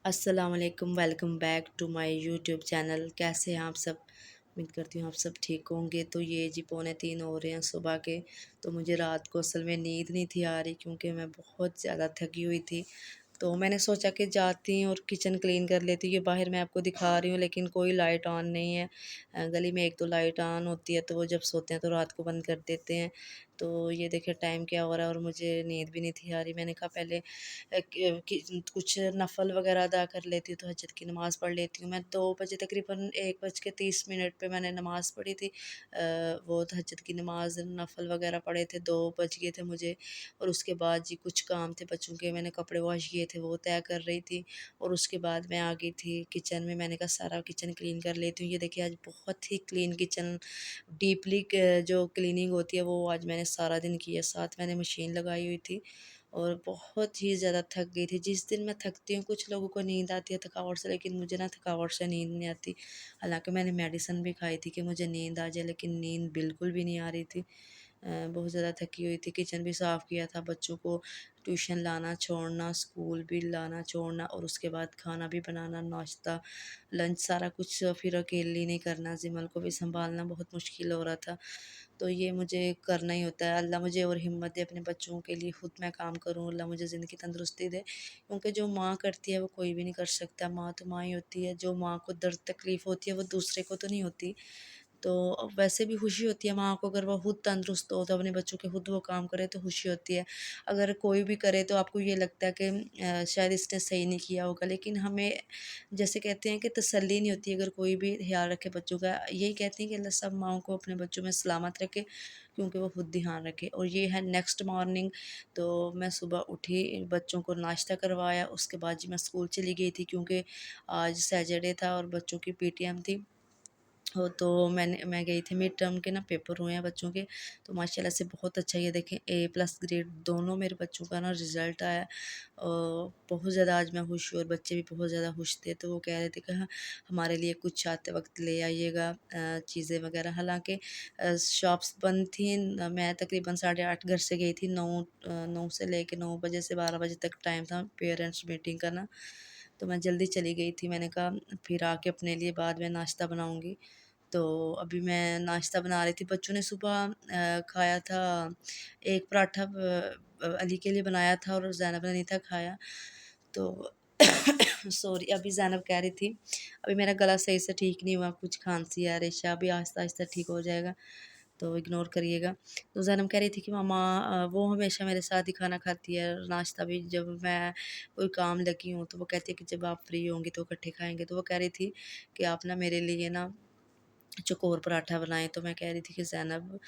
अस्सलाम वालेकुम, welcome back to my YouTube channel. कैसे हैं आप सब? उम्मीद करती हूँ आप सब ठीक होंगे। तो ये जी 2:45 हो रहे हैं सुबह के। तो मुझे रात को असल में नींद नहीं थी आ रही क्योंकि मैं बहुत ज़्यादा थकी हुई थी। तो मैंने सोचा कि जाती हूँ और किचन क्लीन कर लेती हूँ। ये बाहर मैं आपको दिखा रही हूँ लेकिन कोई लाइट ऑन नहीं है। गली में एक दो लाइट ऑन होती है तो वो जब सोते हैं तो रात को बंद कर देते हैं। तो ये देखिए टाइम क्या हो रहा है और मुझे नींद भी नहीं थी आ रही। मैंने कहा पहले कुछ नफ़ल वगैरह अदा कर लेती हूँ, तो हजत की नमाज़ पढ़ लेती हूँ। मैं 2 बजे तकरीबन 1:30 पे मैंने नमाज़ पढ़ी थी। वो तहज्जुद की नमाज़ नफ़ल वगैरह पढ़े थे, 2 बज गए थे मुझे। और उसके बाद जी कुछ काम थे बच्चों के, मैंने कपड़े वॉश किए थे वो तय कर रही थी। और उसके बाद मैं आ गई थी किचन में। मैंने कहा सारा किचन क्लीन कर लेती हूँ। ये देखिए आज बहुत ही क्लीन किचन, डीपली जो क्लीनिंग होती है वो आज मैंने सारा दिन की है। साथ मैंने मशीन लगाई हुई थी और बहुत ही ज़्यादा थक गई थी। जिस दिन मैं थकती हूँ, कुछ लोगों को नींद आती है थकावट से, लेकिन मुझे ना थकावट से नींद नहीं आती। हालाँकि मैंने मेडिसिन भी खाई थी कि मुझे नींद आ जाए, लेकिन नींद बिल्कुल भी नहीं आ रही थी। बहुत ज़्यादा थकी हुई थी। किचन भी साफ़ किया था, बच्चों को ट्यूशन लाना छोड़ना, स्कूल भी लाना छोड़ना और उसके बाद खाना भी बनाना, नाश्ता, लंच सारा कुछ फिर अकेली नहीं करना, ज़िमल को भी सँभालना बहुत मुश्किल हो रहा था। तो ये मुझे करना ही होता है। अल्लाह मुझे और हिम्मत दे अपने बच्चों के लिए खुद मैं काम करूँ। अल्लाह मुझे ज़िंदगी तंदुरुस्ती दे, क्योंकि जो माँ करती है वो कोई भी नहीं कर सकता। माँ तो माँ ही होती है। जो माँ को दर्द तकलीफ़ होती है वो दूसरे को तो नहीं होती। तो वैसे भी खुशी होती है माँ को, अगर वो खुद तंदुरुस्त हो तो अपने बच्चों के खुद वो काम करे तो खुशी होती है। अगर कोई भी करे तो आपको ये लगता है कि शायद इसने सही नहीं किया होगा, लेकिन हमें जैसे कहते हैं कि तसल्ली नहीं होती अगर कोई भी ख्याल रखे बच्चों का। यही कहते हैं कि अल्लाह सब माँओं को अपने बच्चों में सलामत रखे, क्योंकि वो खुद ध्यान रखे। और ये है नेक्स्ट मॉर्निंग। तो मैं सुबह उठी, बच्चों को नाश्ता करवाया, उसके बाद जी मैं स्कूल चली गई थी क्योंकि आज सैटरडे था और बच्चों की पीटीएम थी। हो तो मैं गई थी, मिड टर्म के ना पेपर हुए हैं बच्चों के। तो माशाल्लाह से बहुत अच्छा, ये देखें A+ ग्रेड दोनों मेरे बच्चों का ना रिज़ल्ट आया। बहुत ज़्यादा आज मैं खुश हूँ और बच्चे भी बहुत ज़्यादा खुश थे। तो वो कह रहे थे कि हाँ, हमारे लिए कुछ आते वक्त ले आइएगा चीज़ें वगैरह। हालांकि शॉप्स बंद थी। मैं तकरीबन 8:30 घर से गई थी। 9 से लेके 9 बजे से 12 बजे तक टाइम था पेरेंट्स मीटिंग का ना। तो मैं जल्दी चली गई थी। मैंने कहा फिर आके अपने लिए बाद में नाश्ता बनाऊंगी। तो अभी मैं नाश्ता बना रही थी। बच्चों ने सुबह खाया था एक पराठा, अली के लिए बनाया था और ज़ैनब ने नहीं था खाया। तो सॉरी, अभी ज़ैनब कह रही थी, अभी मेरा गला सही से ठीक नहीं हुआ, कुछ खांसी है रेशा, अभी आहिस्ता-आहिस्ता ठीक हो जाएगा, तो इग्नोर करिएगा। तो ज़ैनब कह रही थी कि मम्मा वो हमेशा मेरे साथ ही खाना खाती है, नाश्ता भी जब मैं कोई काम लगी हूँ तो वो कहती है कि जब आप फ्री होंगी तो इकट्ठे खाएँगे। तो वो कह रही थी कि आप ना मेरे लिए ना चकोर पराठा बनाए। तो मैं कह रही थी कि ज़ैनब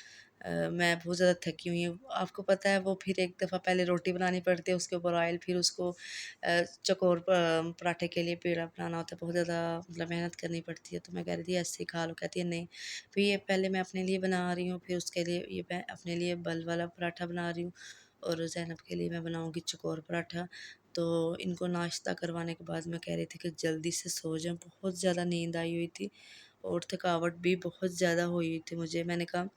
मैं बहुत ज़्यादा थकी हुई हूँ। आपको पता है वो फिर एक दफ़ा पहले रोटी बनानी पड़ती है, उसके ऊपर ऑयल, फिर उसको चकोर पराठे के लिए पेड़ा बनाना होता है, बहुत ज़्यादा मतलब मेहनत करनी पड़ती है। तो मैं कह रही थी ऐसे ही खा लो, कहती है नहीं। फिर ये पहले मैं अपने लिए बना रही हूँ, फिर उसके लिए ये मैं अपने लिए बल वाला पराठा बना रही हूँ और ज़ैनब के लिए मैं बनाऊँगी चकोर पराठा। तो इनको नाश्ता करवाने के बाद मैं कह रही थी कि जल्दी से सो जाऊँ, बहुत ज़्यादा नींद आई हुई थी और थकावट भी बहुत ज़्यादा हुई हुई थी मुझे। मैंने कहा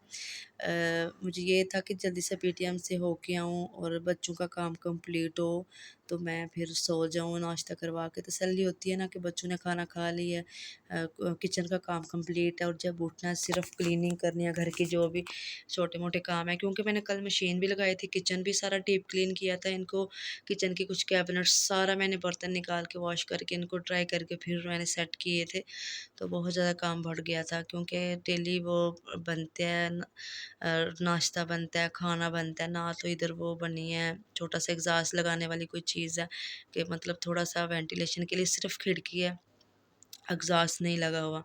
मुझे ये था कि जल्दी से पीटीएम से होके आऊँ और बच्चों का काम कंप्लीट हो, तो मैं फिर सो जाऊँ नाश्ता करवा के। तसल्ली होती है ना कि बच्चों ने खाना खा लिया है, किचन का काम कंप्लीट है और जब उठना है सिर्फ क्लीनिंग करनी है घर की, जो भी छोटे-मोटे काम है। क्योंकि मैंने कल मशीन भी लगाई थी, किचन भी सारा डीप क्लीन किया था। इनको किचन के कुछ कैबिनेट्स सारा मैंने बर्तन निकाल के वॉश करके इनको ड्राई करके फिर मैंने सेट किए थे। तो बहुत ज़्यादा काम बढ़ गया था क्योंकि डेली वो बनते हैं नाश्ता बनता है, खाना बनता है, ना तो इधर वो बनी है छोटा सा एग्ज़ॉस्ट लगाने वाली कोई चीज़ है कि मतलब थोड़ा-सा वेंटिलेशन के लिए सिर्फ़ खिड़की है, एग्ज़ॉस्ट नहीं लगा हुआ।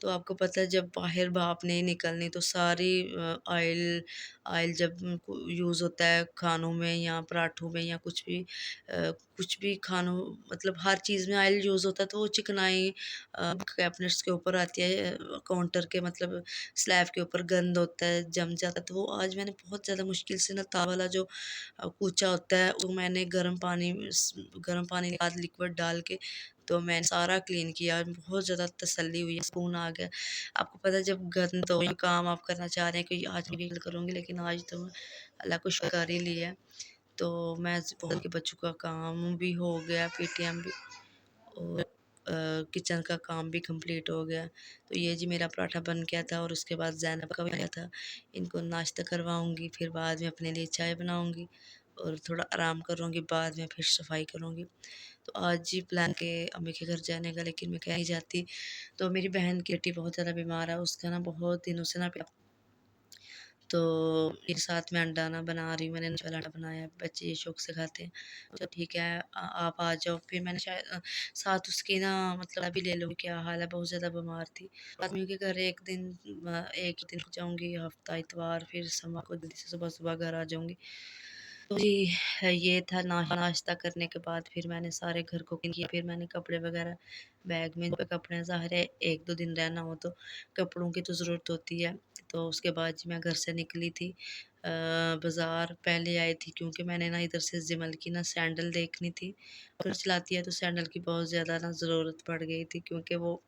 तो आपको पता है जब बाहर भाप नहीं निकलनी तो सारी ऑयल ऑयल जब यूज़ होता है खानों में या पराठों में या कुछ भी खानों, मतलब हर चीज़ में ऑयल यूज़ होता है तो वो चिकनाई कैबिनेट्स के ऊपर आती है, काउंटर के मतलब स्लैब के ऊपर गंद होता है, जम जाता है। तो वो आज मैंने बहुत ज़्यादा मुश्किल से ना तावा वाला जो कूचा होता है वो मैंने गर्म पानी के बाद लिक्विड डाल के तो मैंने सारा क्लीन किया। बहुत ज़्यादा तसल्ली हुई, सुकून आ गया। आपको पता है जब गंद हो, काम आप करना चाह रहे हैं कि आज भी करूँगी, लेकिन आज तो अल्लाह को शुक्र कर ही लिया है। तो मैं बोल के बच्चों का काम भी हो गया, पीटीएम भी, और किचन का काम भी कंप्लीट हो गया। तो ये जी मेरा पराठा बन गया था और उसके बाद ज़ैनब का भी आया था। इनको नाश्ता करवाऊँगी, फिर बाद में अपने लिए चाय बनाऊँगी और थोड़ा आराम करूँगी, बाद में फिर सफाई करूँगी। तो आज जी प्लान के अम्मी के घर जाने का, लेकिन मैं कहीं नहीं जाती। तो मेरी बहन की बेटी बहुत ज़्यादा बीमार है, उसका ना बहुत दिनों से ना तो एक साथ में अंडा ना बना रही हूँ, मैंने वाला अंडा बनाया है, बच्चे ये शौक से खाते हैं। तो ठीक है, आप आ जाओ। फिर मैंने शायद साथ उसकी ना मतलब अभी ले लो, क्या हाल है, बहुत ज़्यादा बीमार थी। आदमी के घर एक दिन जाऊँगी, हफ्ता इतवार, फिर सोमवार को जल्दी से सुबह-सुबह घर आ जाऊँगी। तो जी ये था नाश्ता करने के बाद फिर मैंने सारे घर को क्लीन किया, फिर मैंने कपड़े वगैरह बैग में जो कपड़े ज़ाहिर है 1-2 दिन रहना हो तो कपड़ों की तो ज़रूरत होती है। तो उसके बाद जी मैं घर से निकली थी बाज़ार पहले आई थी, क्योंकि मैंने ना इधर से जिमल की ना सैंडल देखनी थी। अगर चलाती है तो सैंडल की बहुत ज़्यादा ना ज़रूरत पड़ गई थी, क्योंकि वो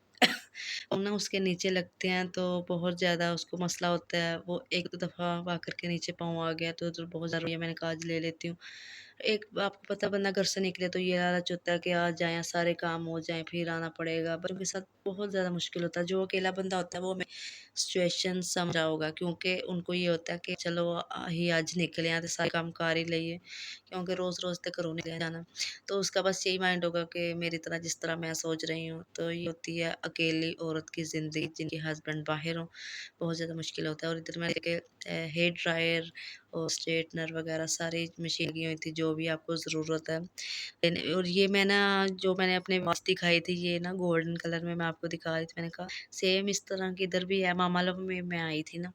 वो ना उसके नीचे लगते हैं तो बहुत ज़्यादा उसको मसला होता है। वो 1-2 दफ़ा आकर के नीचे पाँव आ गया तो बहुत ज़्यादा रोई है, मैंने कहा आज ले लेती हूँ। एक आपको पता है बंदा घर से निकले तो ये लालच होता है कि आज जाएँ, सारे काम हो जाएँ, फिर आना पड़ेगा। बच्चों के साथ बहुत ज़्यादा मुश्किल होता है। जो अकेला बंदा होता है वो हमें सिचुएशन समझ रहा होगा, क्योंकि उनको ये होता है कि चलो ही आज निकले हैं तो सारे काम कर ही लइए, क्योंकि रोज़-रोज़ तो घरों नहीं जाना। तो उसका बस यही माइंड होगा कि मेरी तरह जिस तरह मैं सोच रही हूँ। तो ये होती है अकेली औरत की ज़िंदगी, जिनके हस्बैंड बाहर हों, बहुत ज़्यादा मुश्किल होता है। और इधर मैंने के हेयर ड्रायर और स्ट्रेटनर वगैरह सारी मशीन लगी हुई थी, जो भी आपको ज़रूरत है। और ये मैं ना जो मैंने अपने वॉच दिखाई थी, ये ना गोल्डन कलर में मैं आपको दिखा रही थी। मैंने कहा सेम इस तरह की इधर भी है, मामा लव में मैं आई थी ना।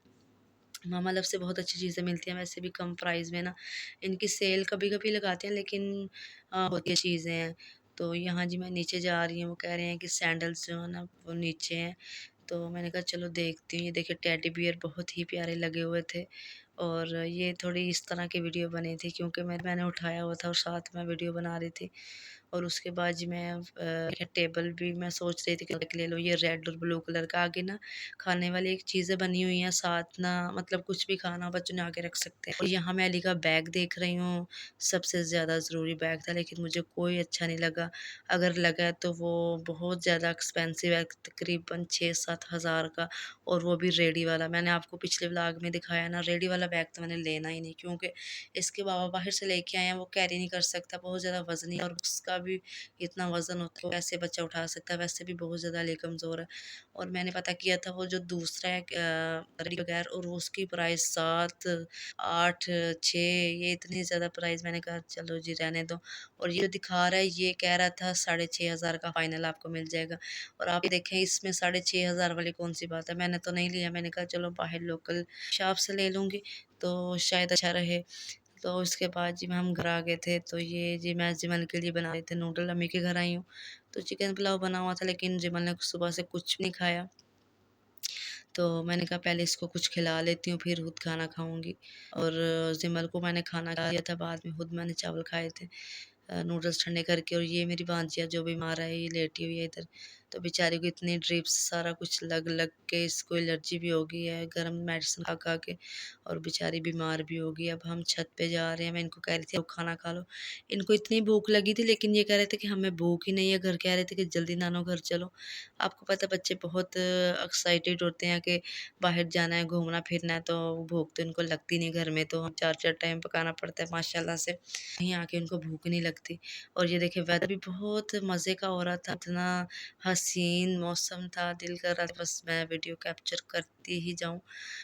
मामा लव से बहुत अच्छी चीज़ें मिलती हैं, वैसे भी कम प्राइस में ना। इनकी सेल कभी-कभी लगाते हैं, लेकिन होती है चीज़ें हैं। तो यहाँ जी मैं नीचे जा रही हूँ, वो कह रहे हैं कि सैंडल्स जो है ना वो नीचे हैं। तो मैंने कहा चलो देखती हूँ। ये देखिए टेडी बियर बहुत ही प्यारे लगे हुए थे, और ये थोड़ी इस तरह की वीडियो बनी थी, क्योंकि मैंने उठाया हुआ था और साथ में वीडियो बना रही थी। और उसके बाद जी मैं टेबल भी मैं सोच रही थी कि ले लो, ये रेड और ब्लू कलर का। आगे ना खाने वाली एक चीज़ें बनी हुई हैं, साथ ना मतलब कुछ भी खाना बच्चों ने आगे रख सकते हैं। और यहाँ मैं अली का बैग देख रही हूँ, सबसे ज़्यादा ज़रूरी बैग था, लेकिन मुझे कोई अच्छा नहीं लगा। अगर लगा है तो वो बहुत ज़्यादा एक्सपेंसिव है, तकरीबन 6-7 हज़ार का, और वो भी रेडी वाला। मैंने आपको पिछले व्लॉग में दिखाया ना, रेडी वाला बैग तो मैंने लेना ही नहीं, क्योंकि इसके बाबा बाहर से लेके आए हैं, वो कैरी नहीं कर सकता, बहुत ज़्यादा वज़नी है, और उसका भी इतना वज़न होता है, कैसे बच्चा उठा सकता है, वैसे भी बहुत ज़्यादा अली कमज़ोर है। और मैंने पता किया था वो जो दूसरा है बगैर, और उसकी प्राइस 7, 8, 6, ये इतनी ज़्यादा प्राइस। मैंने कहा चलो जी रहने दो। और ये जो दिखा रहा है ये कह रहा था 6,500 का फाइनल आपको मिल जाएगा, और आप देखें इसमें 6,500 वाली कौन सी बात है। मैंने तो नहीं लिया, मैंने कहा चलो बाहर लोकल शॉप से ले लूँगी तो शायद अच्छा रहे। तो उसके बाद जी मैं हम घर आ गए थे, तो ये जी मैं जिमल के लिए बना रहे थे नूडल, अम्मी के घर आई हूँ। तो चिकन पुलाव बना हुआ था, लेकिन जिमल ने सुबह से कुछ भी नहीं खाया। तो मैंने कहा पहले इसको कुछ खिला लेती हूँ, फिर खुद खाना खाऊँगी। और जिमल को मैंने खाना खिला दिया था, बाद में खुद मैंने चावल खाए थे नूडल्स ठंडे करके। और ये मेरी भांजिया जो बीमार है, ये लेटी हुई है इधर। तो बेचारी को इतनी ड्रिप्स सारा कुछ लग लग के इसको एलर्जी भी हो गई है गर्म मेडिसिन खा खा के, और बेचारी बीमार भी हो गई। अब हम छत पे जा रहे हैं, मैं इनको कह रही थी अब खाना खा लो। इनको इतनी भूख लगी थी, लेकिन ये कह रहे थे कि हमें भूख ही नहीं है। घर कह रहे थे कि जल्दी नानो घर चलो। आपको पता है बच्चे बहुत एक्साइटेड होते हैं कि बाहर जाना है, घूमना फिरना है, तो भूख तो इनको लगती नहीं। घर में तो हम 4-4 टाइम पकाना पड़ता है माशाल्लाह से, कहीं आके उनको भूख नहीं लगती। और ये देखिए वेदर भी बहुत मज़े का हो रहा था, इतना हसीन मौसम था, दिल कर रहा था बस मैं वीडियो कैप्चर करती ही जाऊँ।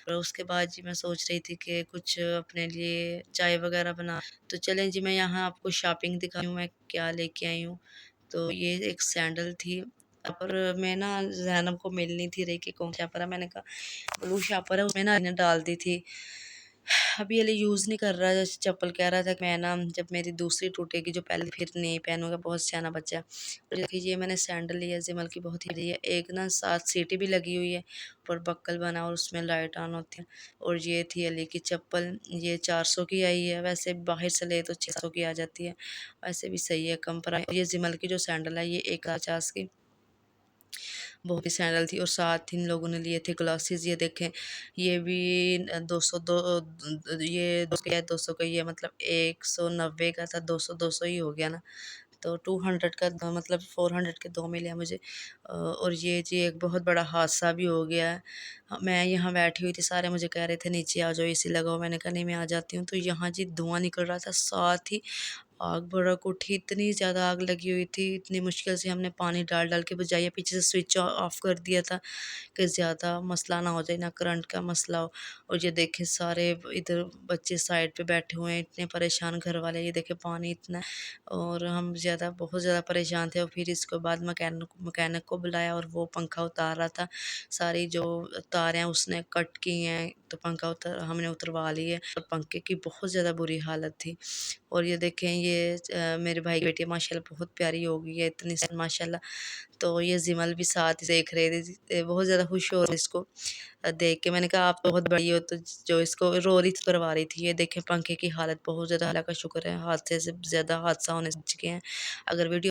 और उसके बाद जी मैं सोच रही थी कि कुछ अपने लिए चाय वगैरह बना। तो चलें जी मैं यहाँ आपको शॉपिंग दिखाती हूँ मैं क्या लेके आई हूँ। तो ये एक सैंडल थी, पर मैं ना ज़ैनब को मिल नहीं थी रही कि कौन सा शापर है। मैंने कहा ब्लू शापर है, उसमें ना मैंने डाल दी थी। अभी ये यूज़ नहीं कर रहा है, जैसे चप्पल कह रहा था कि मैं ना जब मेरी दूसरी टूटेगी जो पहले फिर नहीं पहनूँगा, बहुत सियाना बच्चा है। और देखिए ये मैंने सैंडल लिया जिमल की, बहुत ही बढ़िया है। एक ना 7 सीटी भी लगी हुई है, ऊपर बक्कल बना और उसमें लाइट ऑन होती है। और ये थी अली की चप्पल, ये 400 की आई है, वैसे बाहर से ले तो 600 की आ जाती है। वैसे भी सही है, कम प्राइस। ये जिमल की जो सैंडल है ये 1,50 की, बहुत ही सैंडल थी। और साथ इन लोगों ने लिए थे ग्लासेस, ये देखें ये भी 202, ये 200 का, ये मतलब 190 का था, 200 200 ही हो गया ना। तो 200 का मतलब 400 के 2 मिले हैं मुझे। और ये जी एक बहुत बड़ा हादसा भी हो गया है। मैं यहाँ बैठी हुई थी, सारे मुझे कह रहे थे नीचे आ जाओ, एसी लगाओ। मैंने कहा नहीं मैं आ जाती हूँ। तो यहाँ जी धुआँ निकल रहा था, साथ ही आग भड़क उठी, इतनी ज़्यादा आग लगी हुई थी। इतनी मुश्किल से हमने पानी डाल के बुझाई है, पीछे से स्विच ऑफ कर दिया था कि ज़्यादा मसला ना हो जाए, ना करंट का मसला हो। और ये देखे सारे इधर बच्चे साइड पे बैठे हुए हैं, इतने परेशान घर वाले। ये देखे पानी इतना है और हम बहुत ज़्यादा परेशान थे। और फिर इसके बाद मैकेनिक को बुलाया और वो पंखा उतार रहा था। सारी जो तारें हैं उसने कट की हैं, तो पंखा हमने उतरवा ली है। और पंखे की बहुत ज़्यादा बुरी हालत थी। और ये देखें, ये मेरे भाई की बेटी माशाल्लाह बहुत प्यारी हो गई है, इतनी माशाल्लाह। तो ये जिमल भी साथ ही देख रहे थे, बहुत ज़्यादा खुश हो रहे इसको देख के। मैंने कहा आप तो बहुत बड़ी हो, तो जो इसको रो रही करवा रही थी। ये देखें पंखे की हालत बहुत ज़्यादा, अल्लाह का शुक्र है हादसे से ज़्यादा हादसा होने से बच गए हैं। अगर वीडियो